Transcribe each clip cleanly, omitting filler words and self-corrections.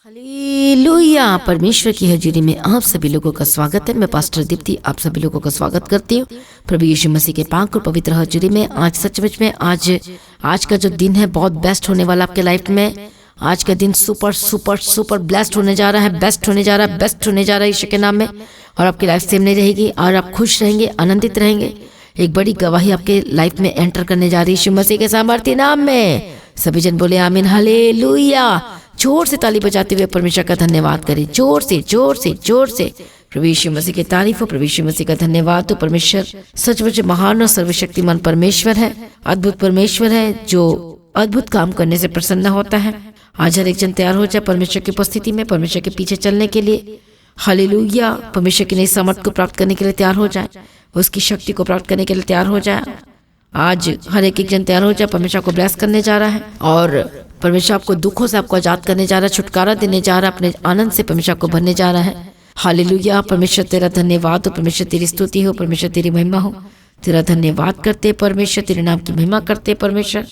Hallelujah. परमेश्वर की हजूरी में आप सभी लोगों का स्वागत है। मैं पास्टर दीप्ति आप सभी लोगों का स्वागत करती हूँ प्रभु यीशु मसीह के पाक और पवित्र हजूरी में। आज सचमुच में आज का जो दिन है बहुत बेस्ट होने वाला आपके लाइफ में। आज का दिन सुपर सुपर सुपर ब्लेस्ड होने जा रहा है, बेस्ट होने जा रहा है, बेस्ट होने जा रहा है यीशु के नाम में। और आपकी लाइफ सेम नहीं रहेगी और आप खुश रहेंगे, आनंदित रहेंगे। एक बड़ी गवाही आपके लाइफ में एंटर करने जा रही है यीशु मसीह के सामर्थ्य नाम में। सभी जन बोले आमीन हालेलुया। जोर से ताली बजाते हुए परमेश्वर का धन्यवाद करें, जोर से जोर से जोर से। प्रभु यीशु मसीह की तारीफ हो, प्रभु यीशु मसीह का धन्यवाद हो। परमेश्वर सचमुच महान और सर्वशक्तिमान परमेश्वर है, अद्भुत परमेश्वर है जो अद्भुत काम करने से प्रसन्न होता है। आज हर एक जन तैयार हो जाए परमेश्वर की उपस्थिति में, परमेश्वर के पीछे चलने के लिए। हालेलुया। परमेश्वर की नई समर्थ को प्राप्त करने के लिए तैयार हो जाए, उसकी शक्ति को प्राप्त करने के लिए तैयार हो जाए। आज हर एक जन तैयार हो जाए, परमेश्वर को ब्लेस करने जा रहा है और परमेश्वर आपको दुखों से आपको आजाद करने जा रहा है, छुटकारा देने जा रहा है, अपने आनंद से परमेश्वर को भरने जा रहा है। हालेलुया। परमेश्वर तेरा धन्यवाद हो, परमेश्वर तेरी स्तुति हो, परमेश्वर तेरी महिमा हो। तेरा धन्यवाद करते परमेश्वर, तेरे नाम की महिमा करते परमेश्वर।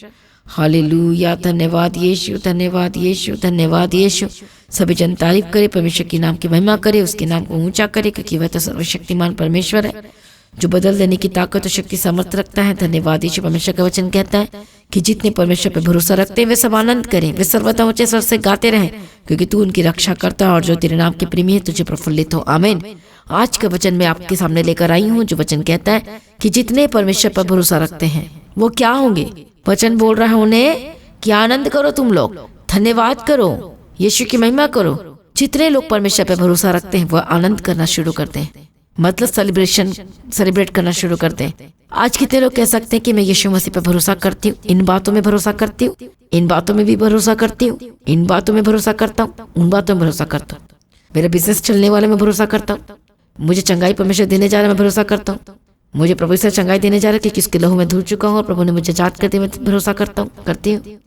हालेलुया। धन्यवाद यीशु, धन्यवाद यीशु, धन्यवाद यीशु। सभी जन तारीफ करे, परमेश्वर के नाम की महिमा करे, उसके नाम को ऊंचा करे, क्योंकि वह तो सर्वशक्तिमान परमेश्वर है जो बदल देने की ताकत और शक्ति सामर्थ रखता है। धन्यवाद यीशु। परमेश्वर का वचन कहता है कि जितने परमेश्वर पर भरोसा रखते हैं वे सब आनंद करें, वे सर्वदा ऊंचे स्वर से गाते रहें, क्योंकि तू उनकी रक्षा करता है और जो तेरे नाम के प्रेमी है तुझे प्रफुल्लित हो। आमीन। आज का वचन मैं आपके सामने लेकर आई हूँ जो वचन कहता है कि जितने परमेश्वर पर भरोसा रखते हैं वो क्या होंगे। वचन बोल रहा है उन्हें कि आनंद करो, तुम लोग धन्यवाद करो, यीशु की महिमा करो। जितने लोग परमेश्वर पर भरोसा रखते हैं वह आनंद करना शुरू करते हैं, मतलब सेलिब्रेट करना शुरू करते हैं। आज कितने लोग कह सकते हैं कि मैं यीशु मसीह पर भरोसा करती हूँ, इन बातों में भरोसा करती हूँ, इन बातों में भी भरोसा करती हूँ, इन बातों में भरोसा करता हूँ, उन बातों में भरोसा करता हूँ। मेरा बिजनेस चलने वाले में भरोसा करता हूँ, मुझे चंगाई परमेश्वर देने जा रहा है मैं भरोसा करता हूँ, मुझे प्रभु से चंगाई देने जा रहा है कि किसके लहू में धुल चुका हूँ और प्रभु ने मुझे जात करते मैं भरोसा करता हूँ, करती हूँ।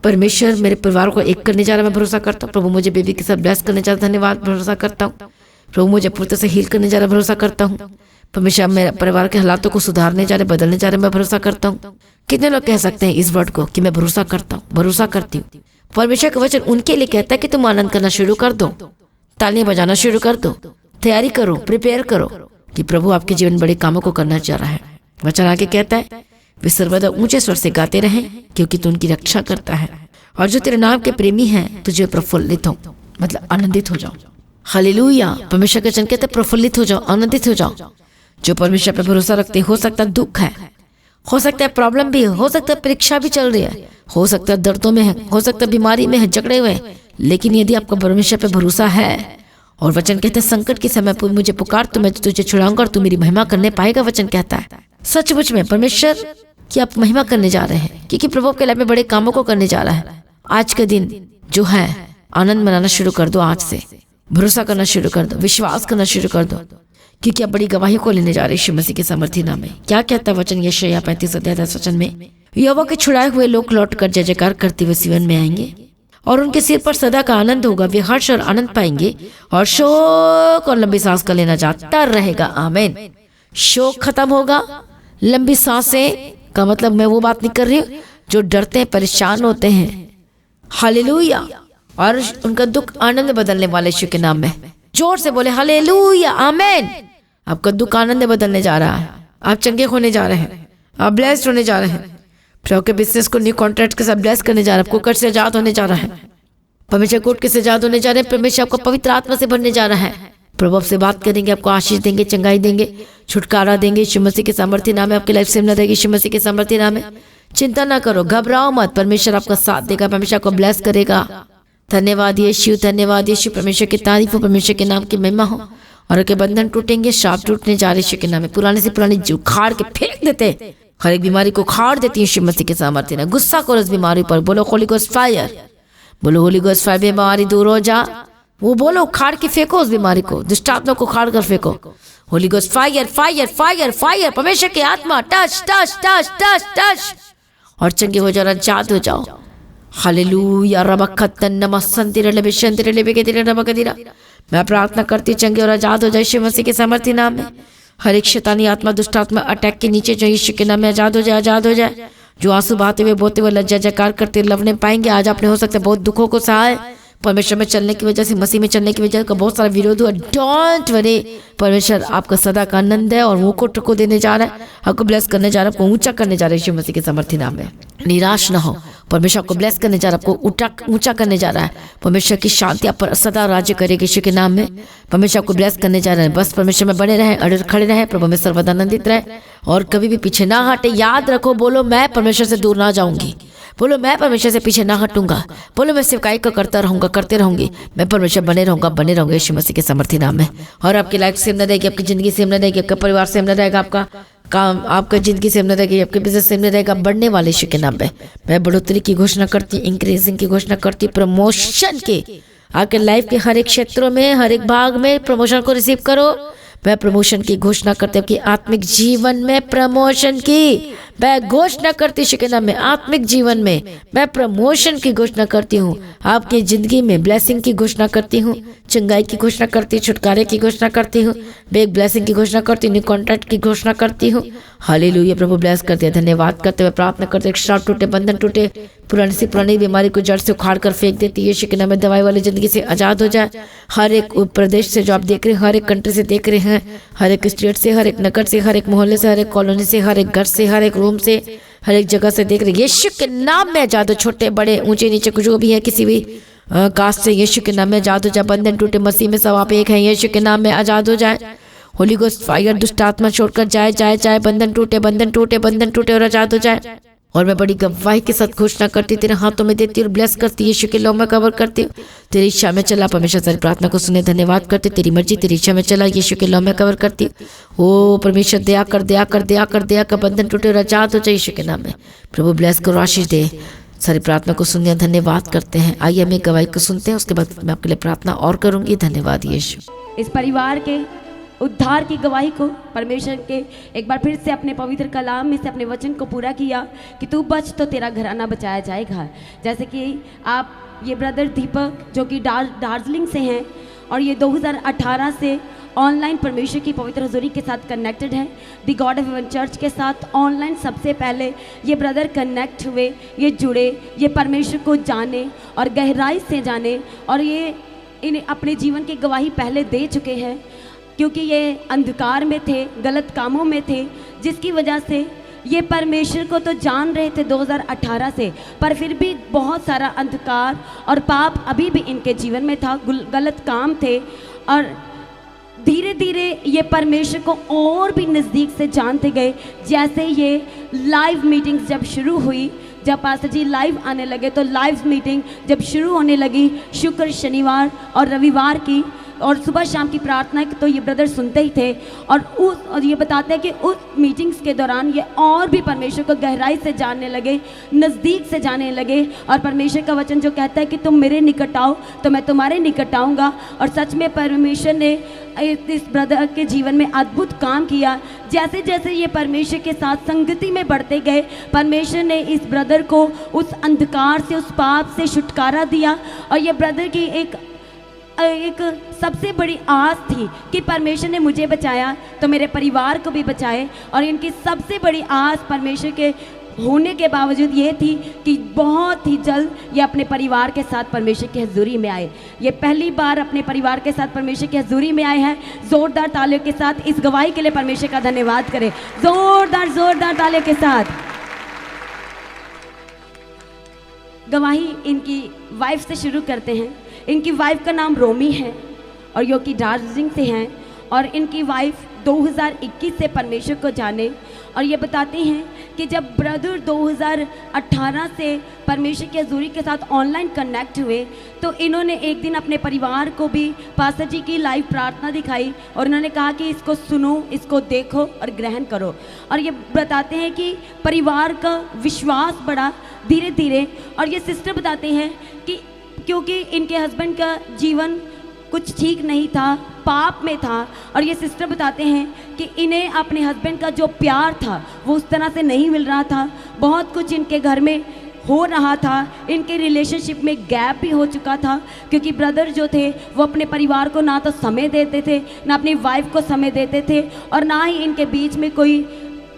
परमेश्वर मेरे परिवार को एक करने जा रहा है मैं भरोसा करता हूँ, प्रभु मुझे बेबी के साथ ब्लेस करने जा रहा है, धन्यवाद भरोसा करता हूँ। प्रभु मुझे पूर्ण से हील करने जा रहा है, भरोसा करता हूँ। परमेश्वर मेरे परिवार के हालातों को सुधारने जा रहे, बदलने जा रहे, मैं भरोसा करता हूँ। कितने लोग कह सकते हैं इस वर्ड को कि मैं भरोसा करता हूँ, भरोसा करती हूँ। परमेश्वर का वचन उनके लिए कहता है कि तुम आनंद करना शुरू कर दो, तालियां बजाना शुरू कर दो, तैयारी करो, प्रिपेयर करो कि प्रभु आपके जीवन बड़े कामों को करना चाह रहा है। वचन आगे कहता है वे सर्वदा ऊंचे स्वर से गाते रहें क्योंकि तू उनकी रक्षा करता है और जो तेरे नाम के प्रेमी हैं तुझे प्रफुल्लित हो, मतलब आनंदित हो जाओ। हालेलुया। परमेश्वर का वचन कहता है प्रफुल्लित हो जाओ, आनंदित हो जाओ। जो परमेश्वर पर भरोसा रखते हो सकता है दुख है, हो सकता है प्रॉब्लम भी है, हो सकता है परीक्षा भी चल रही है, हो सकता है दर्दों में है, हो सकता है बीमारी में है, झगड़े हुए, लेकिन यदि आपका परमेश्वर पर भरोसा है और वचन कहता है संकट के समय पर मुझे पुकार तो मैं तुझे छुड़ाऊंगा और तू मेरी महिमा करने पाएगा। वचन कहता है सचमुच में परमेश्वर की आप महिमा करने जा रहे हैं क्योंकि प्रभु आपके लाइफ में बड़े कामों को करने जा रहा है। आज का दिन जो है आनंद मनाना शुरू कर दो, आज से भरोसा करना शुरू कर दो, विश्वास करना शुरू कर दो, क्योंकि आप बड़ी गवाही को लेने जा रहे यीशु मसीह के सामर्थ्य नाम में। क्या कहता है वचन यशायाह 35:10 वचन में, यहोवा के छुड़ाए हुए लोग लौट कर जय जयकार करते हुए सिय्योन में आएंगे और उनके सिर पर सदा का आनंद होगा। वे हर्ष और आनंद पाएंगे और शोक और लंबी सांस का लेना जाता रहेगा। आमीन। शोक खत्म होगा, लंबी सांसें का मतलब मैं वो बात नहीं कर रही हूँ जो डरते हैं, परेशान होते हैं। हालेलुया। और उनका दुख आनंद बदलने वाले यीशु के नाम में जोर से बोले हालेलुया, आमीन। आपका दुख आनंद बदलने जा रहा है, आप चंगे होने जा रहे हैं, आप ब्लेस्ड होने जा रहे हैं। फिर आपके बिजनेस को न्यू कॉन्ट्रैक्ट के साथ ब्लेस करने जा रहा है, आपको कर्ज से आजाद होने जा रहा है, परमेश्वर कोर्ट के से आजाद होने जा रहे हैं, परमेश्वर आपको पवित्र आत्मा से भरने जा रहा है। प्रभु आपसे बात करेंगे, आपको आशीष देंगे, चंगाई देंगे, छुटकारा देंगे। यीशु मसीह के सामर्थ्य नाम है आपकी लाइफ से न रहेगी, यीशु मसीह के सामर्थ्य नाम है। चिंता ना करो, घबराओ मत, परमेश्वर आपका साथ देगा, परमेश्वर आपको ब्लेस करेगा। धन्यवाद यीशु, धन्यवाद यीशु। परमेश्वर की तारीफ हो, परमेश्वर के नाम की महिमा हो। और के बंधन टूटेंगे, श्राप टूटने जा रहे यीशु के नाम में। पुराने से पुरानी जो खाड़ के फेंक देते, हर एक बीमारी को खाड़ देती है यीशु मसीह के सामर्थ्य ने। गुस्सा करो उस बीमारी पर, बोलो होली गोस्ट फायर, बोलो होली गोस्ट फायर, बीमारी दूर हो जा। वो बोलो खाड़ के फेंको उस बीमारी को, दुष्ट आत्मा को खाड़ कर फेंको। Holi ghost fire, fire, fire, fire. परमेश्वर की आत्मा touch touch touch touch touch और चंगे हो जाओ, आजाद हो जाओ। हालेलुया। रबखतन नमस्संतिरे बिशंतिरे लेबेकेतिरे रबकदिरा। मैं प्रार्थना करती चंगे और आजाद हो जाए यीशु मसीह के सामर्थ्य नाम में। हर एक शैतानी आत्मा, दुष्ट आत्मा अटैक के नीचे जो यीशु के नाम में आजाद हो जाए, आजाद हो जाए। जो आंसू बहाते हुए बोते हुए लज्जा जयकार करते लवने पाएंगे। आज आपने हो सकता है बहुत दुखों को सहा है, परमेश्वर में चलने की वजह से, मसीह में चलने की वजह का बहुत सारा विरोध हुआ। डोंट वरी, परमेश्वर आपका सदा का आनंद है और वो को देने जा रहा है, आपको ब्लेस करने जा रहा है, आपको ऊंचा करने जा रहा है यीशु मसीह के सामर्थ्य नाम में। निराश ना हो, परमेश्वर आपको ब्लेस करने जा रहा है, आपको ऊंचा करने जा रहा है। परमेश्वर की शांति आप पर सदा राज्य करेगी यीशु के नाम में। परमेश्वर आपको ब्लेस करने जा रहा है। बस परमेश्वर में बने रहे, अड़े खड़े रहे, प्रभु में सर्वदा आनंदित रहे और कभी भी पीछे ना हटे। याद रखो, बोलो मैं परमेश्वर से दूर ना जाऊंगी, बोलो मैं परमेश्वर से पीछे ना हटूंगा, बोलो मैं सेवकाई को करता रहूंगा, करते रहूंगी, मैं परमेश्वर बने रहूंगा यीशु मसीह के सामर्थ्य नाम में। और आपकी लाइफ सेम न रहेगी, आपकी जिंदगी सेम न रहेगी, आपका परिवार सेम न रहेगा, आपका काम, आपका जिंदगी सेम न रहेगी, आपके बिजनेस सेम न रहेगा। बढ़ने वाले यीशु के नाम में मैं बढ़ोतरी की घोषणा करती, इंक्रीजिंग की घोषणा करती, प्रमोशन की। आपके लाइफ के हर एक क्षेत्रों में, हर एक भाग में प्रमोशन को रिसीव करो। मैं प्रमोशन की घोषणा करती हूँ कि आत्मिक जीवन में प्रमोशन की मैं घोषणा करती हूँ के नाम में। आत्मिक जीवन में मैं प्रमोशन की घोषणा करती हूँ। आपकी जिंदगी में ब्लेसिंग की घोषणा करती हूँ, चंगाई की घोषणा करती हूँ, छुटकारे की घोषणा करती हूँ, बिग ब्लेसिंग की घोषणा करती हूँ, न्यू कॉन्ट्रैक्ट की घोषणा करती हूँ। हालेलुया, प्रभु ब्लेस करते हैं। धन्यवाद करते हुए प्रार्थना करते हैं, श्राप टूटे, बंधन टूटे, पुरानी बीमारी को जड़ से उखाड़ कर फेंक देती है यीशु के नाम में। दवाई वाली जिंदगी से आजाद हो जाए। हर एक प्रदेश से जो आप देख रहे हैं, हर एक कंट्री से देख रहे हैं, हर एक स्टेट से, हर एक नगर से, हर एक मोहल्ले से, हर एक कॉलोनी से, हर एक घर से, हर एक रूम से, हर एक जगह से देख रहे हैं, यीशु के नाम में आजाद हो। छोटे बड़े ऊंचे नीचे जो भी है, किसी भी कास्ट से, यीशु के नाम में आजाद हो जाए। बंधन टूटे, मसीह में सब आप एक हैं, यीशु के नाम में आजाद हो जाए। होली गोस्ट फायर दुष्ट आत्मा छोड़कर जाए, बंधन टूटे और आजाद हो जाए। और मैं बड़ी गवाही के साथ घोषणा करती, तेरे हाथों में देती और ब्लेस करती, यीशु के लौ में कवर करती हूँ। तेरी इच्छा में चला, परमेश्वर तेरी प्रार्थना को सुने, धन्यवाद करते। तेरी मर्जी, तेरी इच्छा में चला, यीशु के लौ में कवर करती हूँ। ओ परमेश्वर दया कर, बंधन टूटे और आजाद हो जाए यीशु के नाम में। प्रभु ब्लेस करो, आशीष दे। सारी प्रार्थना को सुनिए, धन्यवाद करते हैं। आइए हम एक गवाही को सुनते हैं, उसके बाद मैं आपके लिए प्रार्थना और करूंगी। धन्यवाद यीशु। इस परिवार के उद्धार की गवाही को परमेश्वर के एक बार फिर से अपने पवित्र कलाम में से अपने वचन को पूरा किया कि तू बच तो तेरा घराना बचाया जाएगा। जैसे कि आप ये ब्रदर दीपक जो कि दार्जिलिंग से हैं और ये 2018 से ऑनलाइन परमेश्वर की पवित्र हजूरी के साथ कनेक्टेड है, the God of haven church के साथ ऑनलाइन सबसे पहले ये ब्रदर कनेक्ट हुए, ये जुड़े, ये परमेश्वर को जाने और गहराई से जाने और ये इन्हें अपने जीवन की गवाही पहले दे चुके हैं, क्योंकि ये अंधकार में थे, गलत कामों में थे, जिसकी वजह से ये परमेश्वर को तो जान रहे थे 2018 से, पर फिर भी बहुत सारा अंधकार और पाप अभी भी इनके जीवन में था, गलत काम थे। और धीरे धीरे ये परमेश्वर को और भी नज़दीक से जानते गए। जैसे ये लाइव मीटिंग्स जब शुरू हुई, जब पास्टर जी लाइव आने लगे, तो लाइव मीटिंग जब शुरू होने लगी शुक्र, शनिवार और रविवार की, और सुबह शाम की प्रार्थना तो ये ब्रदर सुनते ही थे। और ये बताते हैं कि उस मीटिंग्स के दौरान ये और भी परमेश्वर को गहराई से जानने लगे, नज़दीक से जानने लगे। और परमेश्वर का वचन जो कहता है कि तुम मेरे निकट आओ तो मैं तुम्हारे निकट आऊँगा। और सच में परमेश्वर ने इस ब्रदर के जीवन में अद्भुत काम किया। जैसे जैसे ये परमेश्वर के साथ संगति में बढ़ते गए, परमेश्वर ने इस ब्रदर को उस अंधकार से, उस पाप से छुटकारा दिया। और ये ब्रदर की एक सबसे बड़ी आस थी कि परमेश्वर ने मुझे बचाया तो मेरे परिवार को भी बचाए। और इनकी सबसे बड़ी आस परमेश्वर के होने के बावजूद ये थी कि बहुत ही जल्द ये अपने परिवार के साथ परमेश्वर की हजूरी में आए। ये पहली बार अपने परिवार के साथ परमेश्वर की हजूरी में आए हैं। ज़ोरदार तालियों के साथ इस गवाही के लिए परमेश्वर का धन्यवाद करें। ज़ोरदार तालियों के साथ गवाही इनकी वाइफ से शुरू करते हैं। इनकी वाइफ का नाम रोमी है और जो कि दार्जिलिंग से हैं। और इनकी वाइफ 2021 से परमेश्वर को जाने। और ये बताती हैं कि जब ब्रदर 2018 से परमेश्वर की हजूरी के साथ ऑनलाइन कनेक्ट हुए, तो इन्होंने एक दिन अपने परिवार को भी पास्टर जी की लाइव प्रार्थना दिखाई और उन्होंने कहा कि इसको सुनो, इसको देखो और ग्रहण करो। और ये बताते हैं कि परिवार का विश्वास बढ़ा धीरे धीरे। और ये सिस्टर बताते हैं कि क्योंकि इनके हस्बैंड का जीवन कुछ ठीक नहीं था, पाप में था। और ये सिस्टर बताते हैं कि इन्हें अपने हस्बैंड का जो प्यार था वो उस तरह से नहीं मिल रहा था। बहुत कुछ इनके घर में हो रहा था, इनके रिलेशनशिप में गैप भी हो चुका था, क्योंकि ब्रदर जो थे वो अपने परिवार को ना तो समय देते थे, ना अपनी वाइफ को समय देते थे, और ना ही इनके बीच में कोई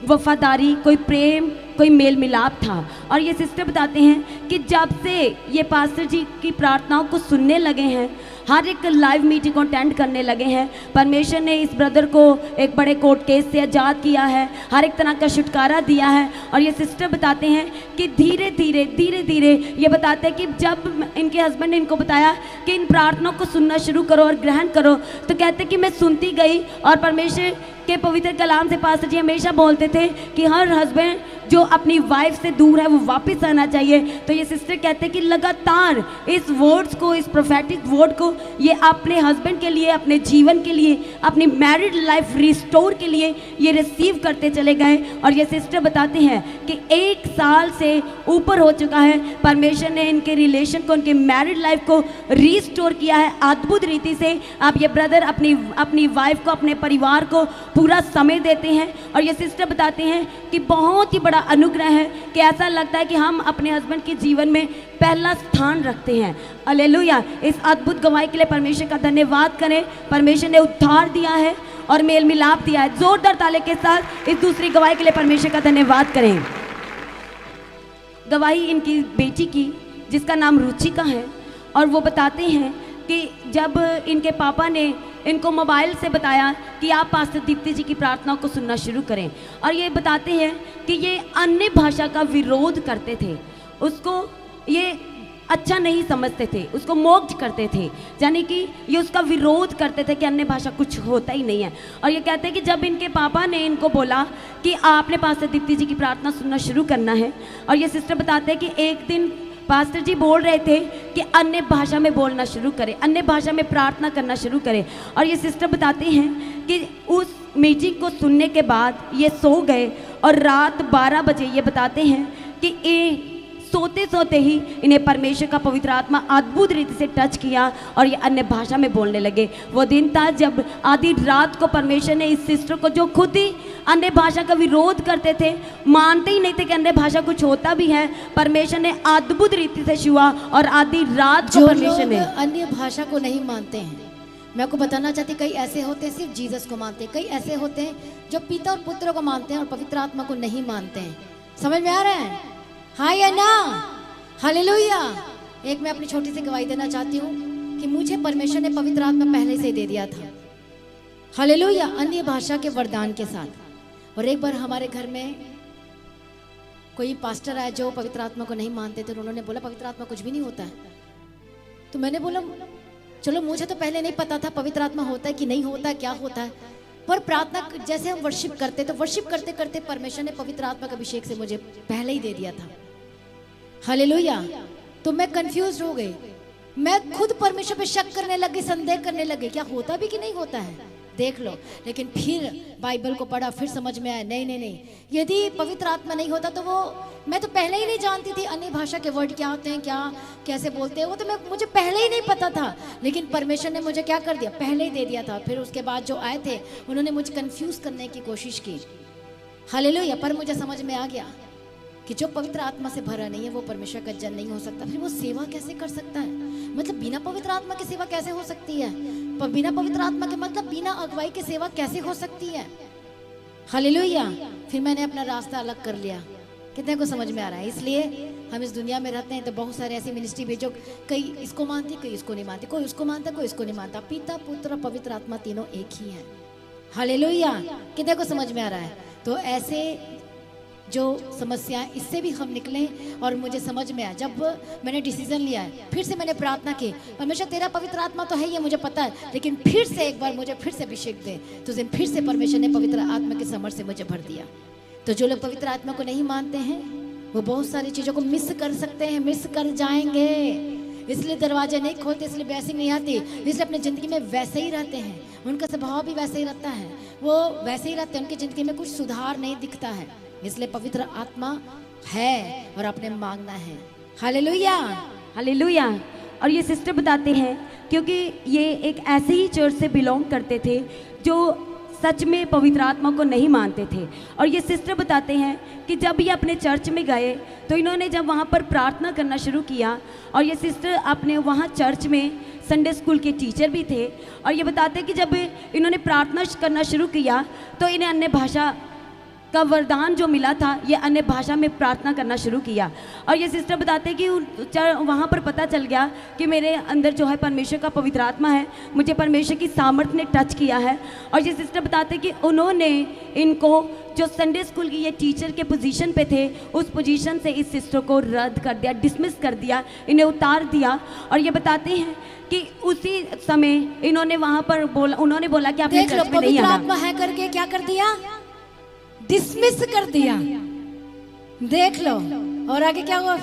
वफादारी, कोई प्रेम, कोई मेल मिलाप था। और ये सिस्टर बताते हैं कि जब से ये पास्टर जी की प्रार्थनाओं को सुनने लगे हैं, हर एक लाइव मीटिंग को अटेंड करने लगे हैं, परमेश्वर ने इस ब्रदर को एक बड़े कोर्ट केस से आज़ाद किया है, हर एक तरह का छुटकारा दिया है। और ये सिस्टर बताते हैं कि धीरे धीरे ये बताते हैं कि जब इनके हस्बैंड ने इनको बताया कि इन प्रार्थनाओं को सुनना शुरू करो और ग्रहण करो, तो कहते कि मैं सुनती गई। और परमेश्वर के पवित्र कलाम से पास्टर जी हमेशा बोलते थे कि हर हस्बैंड जो अपनी वाइफ से दूर है वो वापस आना चाहिए। तो ये सिस्टर कहते हैं कि लगातार इस वर्ड्स को, इस प्रोफेटिक वर्ड को ये अपने हस्बैंड के लिए, अपने जीवन के लिए, अपनी मैरिड लाइफ रिस्टोर के लिए ये रिसीव करते चले गए। और ये सिस्टर बताते हैं कि 1 साल से ऊपर हो चुका है, परमेश्वर ने इनके रिलेशन को, उनके मैरिड लाइफ को रिस्टोर किया है अद्भुत रीति से। अब ये ब्रदर अपनी वाइफ को, अपने परिवार को पूरा समय देते हैं। और ये सिस्टर बताते हैं कि बहुत ही बड़ा अनुग्रह है कि ऐसा लगता है कि हम अपने हस्बैंड के जीवन में पहला स्थान रखते हैं। हालेलुया। इस अद्भुत गवाही के लिए परमेश्वर का धन्यवाद करें। परमेश्वर ने उद्धार दिया है और मेल मिलाप दिया है। जोरदार ताले के साथ इस दूसरी गवाही के लिए परमेश्वर का धन्यवाद करें। गवाही इनकी बेटी की, जिसका नाम रुचिका है, और वो बताते हैं कि जब इनके पापा ने इनको मोबाइल से बताया कि आप पास्टर दीप्ति जी की प्रार्थनाओं को सुनना शुरू करें, और ये बताते हैं कि ये अन्य भाषा का विरोध करते थे, उसको ये अच्छा नहीं समझते थे, उसको मोक्ष करते थे, यानी कि ये उसका विरोध करते थे कि अन्य भाषा कुछ होता ही नहीं है। और ये कहते हैं कि जब इनके पापा ने इनको बोला कि आपने पास्टर दीप्ति जी की प्रार्थना सुनना शुरू करना है, और ये सिस्टर बताते हैं कि एक दिन पास्टर जी बोल रहे थे कि अन्य भाषा में बोलना शुरू करें, अन्य भाषा में प्रार्थना करना शुरू करें। और ये सिस्टर बताते हैं कि उस मीटिंग को सुनने के बाद ये सो गए, और रात 12 बजे ये बताते हैं कि ये सोते सोते ही इन्हें परमेश्वर का पवित्र आत्मा अद्भुत रीति से टच किया और ये अन्य भाषा में बोलने लगे। वो दिन था जब आधी रात को परमेश्वर ने इस सिस्टर को, जो खुद ही अन्य भाषा का विरोध करते थे, मानते ही नहीं थे कि अन्य भाषा कुछ होता भी है, परमेश्वर ने अद्भुत रीति से छुआ। और आधी रात को परमेश्वर ने, अन्य भाषा को नहीं मानते हैं, मैं आपको बताना चाहती, कई ऐसे होते हैं सिर्फ जीसस को मानते हैं, कई ऐसे होते हैं जो पिता और पुत्र को मानते हैं और पवित्र आत्मा को नहीं मानते हैं। समझ में आ रहा है? हाँ या ना? हालेलुया। एक मैं अपनी छोटी सी गवाही देना चाहती हूँ कि मुझे परमेश्वर ने पवित्र आत्मा पहले से ही दे दिया था। हालेलुया। अन्य भाषा के वरदान के साथ। और एक बार हमारे घर में कोई पास्टर आया जो पवित्र आत्मा को नहीं मानते थे, उन्होंने बोला पवित्र आत्मा कुछ भी नहीं होता है। तो मैंने बोला चलो, मुझे तो पहले नहीं पता था पवित्र आत्मा होता है कि नहीं होता है, क्या होता है, पर प्रार्थना जैसे हम वर्शिप करते, तो वर्शिप करते करते परमेश्वर ने पवित्र आत्मा का अभिषेक से मुझे पहले ही दे दिया था। हालेलुया। तो मैं कंफ्यूज हो गई, मैं खुद परमेश्वर पे शक करने लगी, संदेह करने लगी, क्या होता भी कि नहीं होता है, देख लो। लेकिन फिर बाइबल को पढ़ा, फिर समझ में आया नहीं, यदि पवित्र आत्मा नहीं होता तो वो, मैं तो पहले ही नहीं जानती थी अन्य भाषा के वर्ड क्या होते हैं, क्या कैसे बोलते हैं, वो तो मुझे पहले ही नहीं पता था। लेकिन परमेश्वर ने मुझे क्या कर दिया, पहले ही दे दिया था। फिर उसके बाद जो आए थे उन्होंने मुझे कंफ्यूज करने की कोशिश की। हालेलुया। पर मुझे समझ में आ गया कि जो पवित्र आत्मा से भरा नहीं है वो परमेश्वर का जन नहीं हो सकता। फिर वो सेवा कैसे कर सकता है? मतलब बिना पवित्र आत्मा की सेवा कैसे हो सकती है? पर बिना पवित्र आत्मा के मतलब बिना अगुवाई की सेवा कैसे हो सकती है? हालेलुया। फिर मैंने अपना रास्ता अलग कर लिया। कितने को समझ में आ रहा है? इसलिए हम इस दुनिया में रहते हैं तो बहुत सारे ऐसी मिनिस्ट्री भी जो कई इसको मानती, कोई इसको नहीं मानती, कोई उसको मानता, कोई इसको नहीं मानता। पिता, पुत्र, पवित्र आत्मा तीनों एक ही है। हालेलुया। कितने को समझ में आ रहा है? तो ऐसे जो समस्याएं, इससे भी हम निकले। और मुझे समझ में आया, जब मैंने डिसीजन लिया है, फिर से मैंने प्रार्थना की, परमेश्वर तेरा पवित्र आत्मा तो है, ये मुझे पता है, लेकिन फिर से एक बार मुझे फिर से अभिषेक दे। तो उस दिन फिर से परमेश्वर ने पवित्र आत्मा के समर से मुझे भर दिया। तो जो लोग पवित्र आत्मा को नहीं मानते हैं वो बहुत सारी चीज़ों को मिस कर सकते हैं, मिस कर जाएंगे। इसलिए दरवाजे नहीं खोलते, इसलिए ब्लेसिंग नहीं आती, इसलिए अपनी ज़िंदगी में वैसे ही रहते हैं, उनका स्वभाव भी वैसे ही रहता है, वो वैसे ही रहते हैं, उनकी ज़िंदगी में कुछ सुधार नहीं दिखता है। इसलिए पवित्र आत्मा है और आपने मांगना है। हालेलुया। हालेलुया। और ये सिस्टर बताते हैं, क्योंकि ये एक ऐसे ही चर्च से बिलोंग करते थे जो सच में पवित्र आत्मा को नहीं मानते थे। और ये सिस्टर बताते हैं कि जब ये अपने चर्च में गए तो इन्होंने जब वहाँ पर प्रार्थना करना शुरू किया, और ये सिस्टर अपने वहाँ चर्च में संडे स्कूल के टीचर भी थे, और ये बताते हैं कि जब इन्होंने प्रार्थना करना शुरू किया तो इन्हें अन्य भाषा का वरदान जो मिला था, ये अन्य भाषा में प्रार्थना करना शुरू किया। और ये सिस्टर बताते हैं कि वहाँ पर पता चल गया कि मेरे अंदर जो है परमेश्वर का पवित्र आत्मा है, मुझे परमेश्वर की सामर्थ्य ने टच किया है। और ये सिस्टर बताते हैं कि उन्होंने इनको जो संडे स्कूल की ये टीचर के पोजीशन पे थे, उस पोजीशन से इस सिस्टर को रद्द कर दिया, डिसमिस कर दिया, इन्हें उतार दिया। और ये बताते हैं कि उसी समय इन्होंने वहाँ पर बोला, उन्होंने बोला कि आपने देख लो, चर्च में नहीं पवित्र आना। आत्मा है करके क्या कर दिया? डिसमिस कर दिया। देख लो, और आगे क्या हुआ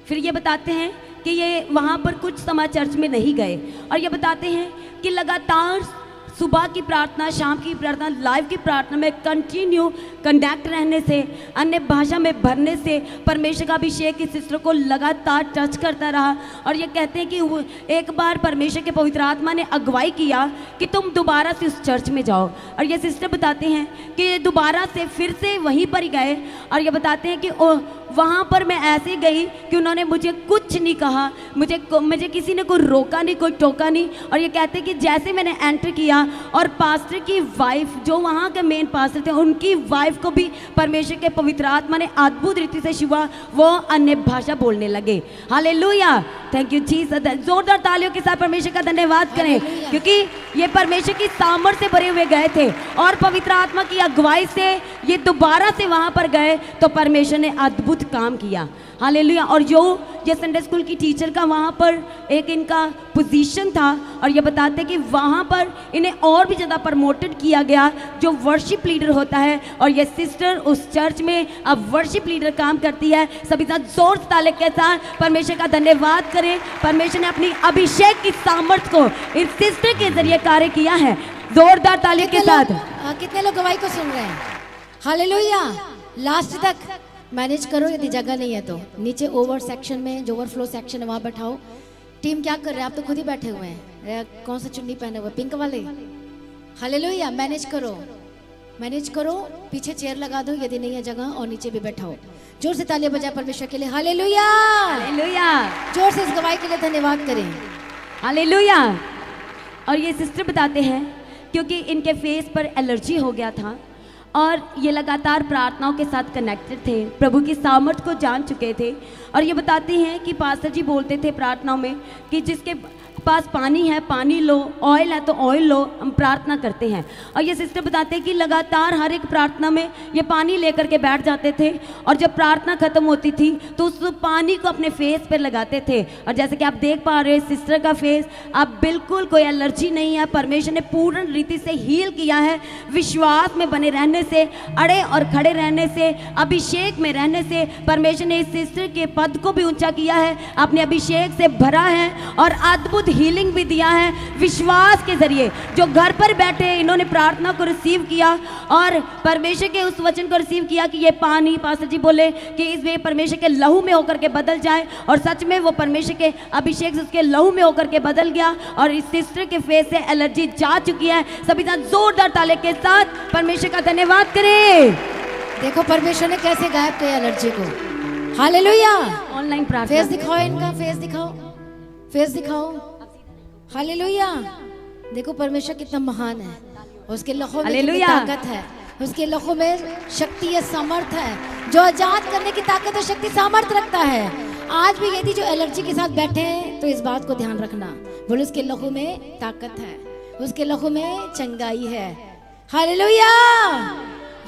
फिर ये बताते हैं कि ये वहाँ पर कुछ समय चर्च में नहीं गए। और ये बताते हैं कि लगातार सुबह की प्रार्थना, शाम की प्रार्थना, लाइव की प्रार्थना में कंटिन्यू कंडक्ट रहने से, अन्य भाषा में भरने से परमेश्वर का अभिषेक इस सिस्टर को लगातार टच करता रहा। और ये कहते हैं कि एक बार परमेश्वर के पवित्र आत्मा ने अगुवाई किया कि तुम दोबारा से उस चर्च में जाओ। और ये सिस्टर बताते हैं कि दोबारा से फिर से वहीं पर ही गए। और ये बताते हैं कि वहाँ पर मैं ऐसे गई कि उन्होंने मुझे कुछ नहीं कहा, मुझे किसी ने कोई रोका नहीं, कोई टोका नहीं। और ये कहते हैं कि जैसे मैंने एंटर किया और पास्टर की वाइफ, जो वहाँ के मेन पास्टर थे, उनकी वाइफ को भी परमेश्वर के पवित्र आत्मा ने अद्भुत रीति से छुआ, वो अन्य भाषा बोलने लगे। Hallelujah, thank you Jesus. जोरदार तालियों के साथ परमेश्वर का धन्यवाद करें, क्योंकि ये परमेश्वर की सामर्थ्य से भरे हुए गए थे और पवित्र आत्मा की अगुवाई से ये दोबारा से वहाँ पर गए तो परमेश्वर ने अद्भुत काम किया। हालेलुया। और जो ये संडे स्कूल की टीचर का वहाँ पर एक इनका पोजीशन था, और ये बताते कि वहाँ पर इन्हें और भी ज़्यादा प्रमोटेड किया गया, जो वर्शिप लीडर होता है। और ये सिस्टर उस चर्च में अब वर्शिप लीडर काम करती है। सभी साथ जोर ताले के साथ परमेश्वर का धन्यवाद करें। परमेश्वर ने अपनी अभिषेक की सामर्थ्य को इस सिस्टर के जरिए कार्य किया है। जोरदार ताली के साथ। कितने लोग गवाही को सुन रहे हैं? हालेलुया। लास्ट तक मैनेज करो, यदि जगह नहीं है तो नीचे ओवर सेक्शन में, जो ओवरफ्लो सेक्शन है वहाँ बैठाओ। टीम क्या कर रहे हैं? आप तो खुद ही बैठे हुए हैं। कौन सा चुन्नी पहने हुए? पिंक वाले। हालेलुया। मैनेज करो, मैनेज करो। पीछे चेयर लगा दो यदि नहीं है जगह, और नीचे भी बैठाओ। जोर से तालियां बजाए परमेश्वर के लिए। Hallelujah, hallelujah. जोर से इस गवाही के लिए धन्यवाद करें। हालेलुया। और ये सिस्टर बताते हैं क्योंकि इनके फेस पर एलर्जी हो गया था और ये लगातार प्रार्थनाओं के साथ कनेक्टेड थे, प्रभु की सामर्थ्य को जान चुके थे। और ये बताते हैं कि पास्टर जी बोलते थे प्रार्थनाओं में कि जिसके पास पानी है पानी लो, ऑयल है तो ऑयल लो, हम प्रार्थना करते हैं। और ये सिस्टर बताते हैं कि लगातार हर एक प्रार्थना में ये पानी लेकर के बैठ जाते थे, और जब प्रार्थना खत्म होती थी तो उस पानी को अपने फेस पर लगाते थे। और जैसे कि आप देख पा रहे हैं सिस्टर का फेस, अब बिल्कुल कोई एलर्जी नहीं है। परमेश्वर ने पूर्ण रीति से हील किया है। विश्वास में बने रहने से, अड़े और खड़े रहने से, अभिषेक में रहने से परमेश्वर ने इस सिस्टर के पद को भी ऊंचा किया है, अपने अभिषेक से भरा है और अद्भुत हीलिंग भी दिया है। विश्वास के जरिए जो घर पर बैठे इन्होंने प्रार्थना को रिसीव किया और परमेश्वर के उस वचन को रिसीव किया कि ये पानी, पास्टर जी बोले कि इसमें परमेश्वर के लहू में होकर के बदल जाए, और सच में वो परमेश्वर के अभिषेक से उसके लहू में होकर के बदल गया और इस सिस्टर के फेस से एलर्जी जा चुकी है। सभी साथ जोरदार ताले के साथ परमेश्वर का धन्यवाद करें। देखो परमेश्वर ने कैसे गायब किया एलर्जी को। हालेलुया। ऑनलाइन प्रार्थना फेस दिखाओ, इनका फेस दिखाओ, फेस दिखाओ। हालेलुया। देखो परमेश्वर कितना महान है, उसके लहू में कितनी ताकत है, उसके लहू में शक्ति है, सामर्थ है, जो आजाद करने की ताकत और शक्ति सामर्थ रखता है। आज भी यदि जो एलर्जी के साथ बैठे हैं तो इस बात को ध्यान रखना, बोले उसके लहू में ताकत है, उसके लहू में चंगाई है। हालेलुया।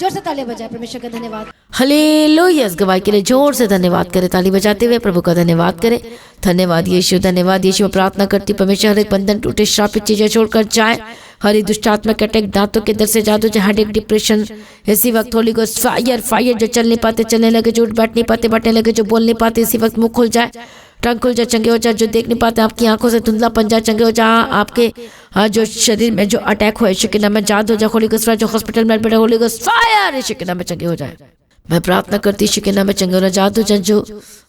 जोर से ताली बजाए परमेश्वर का धन्यवाद। हालेलुया। इस गवाही के लिए जोर से धन्यवाद करें, ताली बजाते हुए प्रभु का धन्यवाद करें। धन्यवाद यीशु, धन्यवाद यीशु। प्रार्थना करती परमेश्वर हर एक बंधन टूटे, श्रापित चीजें छोड़कर जाए, हर एक दुष्ट आत्मा के अटैक, दांतों के दर्द से जादू, हर एक डिप्रेशन, इसी वक्त होली गोस्ट फायर फायर, जो चल नहीं पाते चलने लगे, जो बैठ नहीं पाते बैठने लगे, जो बोल नहीं पाते इसी वक्त मुंह खुल जाए, टंग खुल जाए, चंगे हो जाए, जो देख नहीं पाते आपकी आंखों से धुंधलापन जाए, चंगे हो जाए, आपके जो शरीर में जो अटैक हो यीशु के नाम में जादू हो जाए, होली गोस्ट, जो हॉस्पिटल में बैठे होली गोस्ट फायर यीशु के नाम में चंगे हो जाए। मैं प्रार्थना करती यीशु के नाम में चंगे होना, जादू जन जो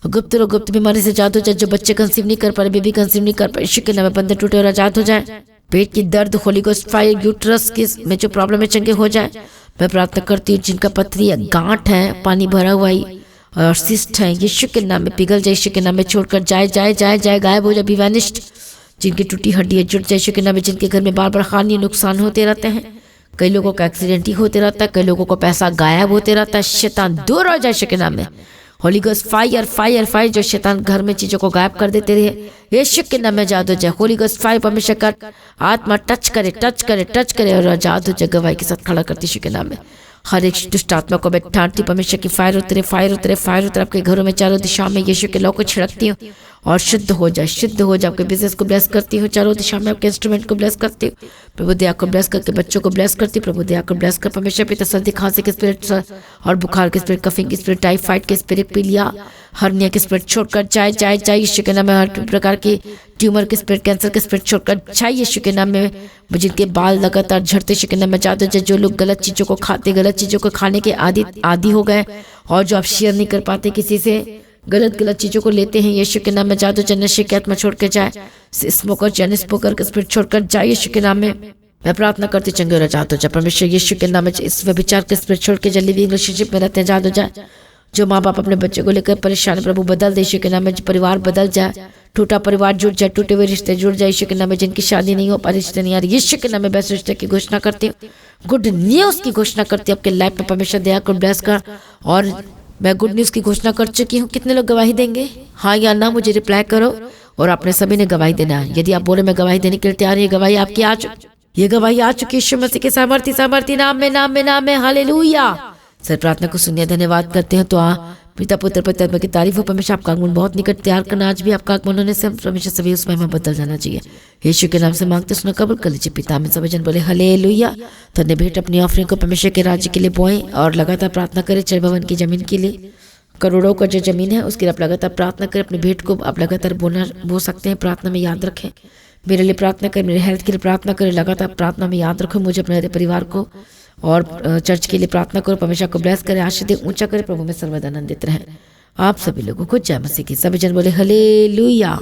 गुप्त बीमारी से, जादू जन जो बच्चे कंसीव नहीं कर पा रहे, बेबी कंसीव नहीं कर पा रहे, यीशु के नाम में बंधन टूटे और आजाद हो जाए। पेट की दर्द, होली गोस्ट फायर, यूट्रस में जो प्रॉब्लम है चंगे हो जाए। मैं प्रार्थना करती हूँ जिनका पथरी है, गांठ है, पानी भरा हुआ है और सिस्ट है, यीशु के नाम में पिघल जाए, यीशु के नाम में छोड़कर जाए जाए जाए जाए, गायब हो जाए, बी वैनिश्ड। जिनकी टूटी हड्डी है जुट जाए यीशु के नाम में, जिनके घर में बार बार हानि नुकसान होते रहते हैं, कई लोगों का एक्सीडेंट ही होते रहता है, कई लोगों को पैसा गायब होते रहता है। शैतान दूर हो जाए यीशु के नाम में। Holi ghost fire fire fire, जो शैतान घर में चीजों को गायब कर देते रहे, यीशु के नाम में जादू जाए। होली गोस्ट फायर परमेश्वर का आत्मा टच करे टच करे टच करे और जादू जाए गवाही के साथ खड़ा करती यीशु के नाम में। हर एक दुष्ट आत्मा को बैठाती परमेश्वर की फायर उतरे फायर उतरे फायर उतरे आपके घरों में चारों दिशा में यीशु के लौ को छिड़कती हूँ और शुद्ध हो जाए शुद्ध हो जाए। आपके बिजनेस को ब्लेस करती हूँ, चारों दिशा में आपके इंस्ट्रूमेंट को ब्लेस करती हूँ। प्रभु दया को ब्लेस करके बच्चों को ब्लेस करती हूँ। प्रभु दया को ब्लेस कर परमेश्वर पिता सर्दी खांसी के स्पिरिट और बुखार के स्पिरिट, कफिंग के स्पिरिट, टाइफाइड के स्पिरिट, पीलिया हर्निया के स्पिरिट छोड़कर जाए जाए जाए यीशु के नाम में। हर प्रकार की ट्यूमर के स्पिरिट, कैंसर के स्पिरिट छोड़कर जाए यीशु के नाम में। जिनके बाल लगातार झड़ते यीशु के नाम में जादू जाए। जो लोग गलत चीज़ों को खाते, गलत चीज़ों को खाने के आदि हो गए और जो आप शेयर नहीं कर पाते किसी से, गलत चीज़ों को लेते हैं यीशु के नाम में जादू जाए। नशे की आत्मा छोड़ के जाए, स्मोकर चैन स्मोकर के स्पिरिट छोड़कर जाए यीशु के नाम में। मैं प्रार्थना करती चंगे और जादू जाए परमेश्वर यीशु के नाम में। इस व्यभिचार के स्पिरिट छोड़ के जल्दी भी रिलेशनशिप में रहते हैं जादू जाए। जो माँ बाप अपने बच्चे को लेकर परेशान, प्रभु बदल दे यीशु के नाम में। परिवार बदल जाए, टूटा परिवार जुड़ जाए, टूटे हुए रिश्ते जुड़ जाए यीशु के नाम में। जिनकी शादी नहीं हो पा, रिश्ते नहीं आ रही, यीशु के नाम में बेस्ट रिश्ते की घोषणा करती हूँ। गुड न्यूज़ की घोषणा करती हूँ आपके लाइफ में। परमेश्वर दया को ब्लेस कर। और मैं गुड न्यूज़ की घोषणा कर चुकी हूँ। कितने लोग गवाही देंगे, हाँ या ना? मुझे रिप्लाई करो। और आपने सभी ने गवाही देना है। यदि आप बोले मैं गवाही देने के लिए तैयार, ये गवाही आपकी आ चुकी, ये गवाही आ चुकी यीशु मसीह के सामर्थी नाम में हालेलुया। सर प्रार्थना को सुनिए, धन्यवाद करते हैं। तो पिता पुत्र पवित्र की तारीफ हो। परमेश्वर आपका आगमन बहुत निकट तैयार करना। आज भी आपका आगमन होने से परमेश्वर सभी उस महिमा बदल जाना चाहिए। यीशु के नाम से मांगते सुनो, कबूल कर लीजिए पिता। में सभी जन बोले हालेलुया। धन्य भेंट अपनी ऑफरिंग को परमेश्वर के राज्य के लिए बोएं और लगातार प्रार्थना करें। चर भवन की जमीन के लिए, करोड़ों का जो जमीन है उसके लिए आप लगातार प्रार्थना करें। अपनी भेंट को आप लगातार बो सकते हैं। प्रार्थना में याद रखें, मेरे लिए प्रार्थना करें, मेरे हेल्थ के लिए प्रार्थना करें। लगातार प्रार्थना में याद रखो मुझे, अपने परिवार को और चर्च के लिए प्रार्थना करो। परमेश्वर को ब्लेस करे, आशीष दे, ऊंचा करे। प्रभु में सर्वदा आनंदित रहें। आप सभी लोगों को जय मसीह की। सभी जन बोले हालेलुया।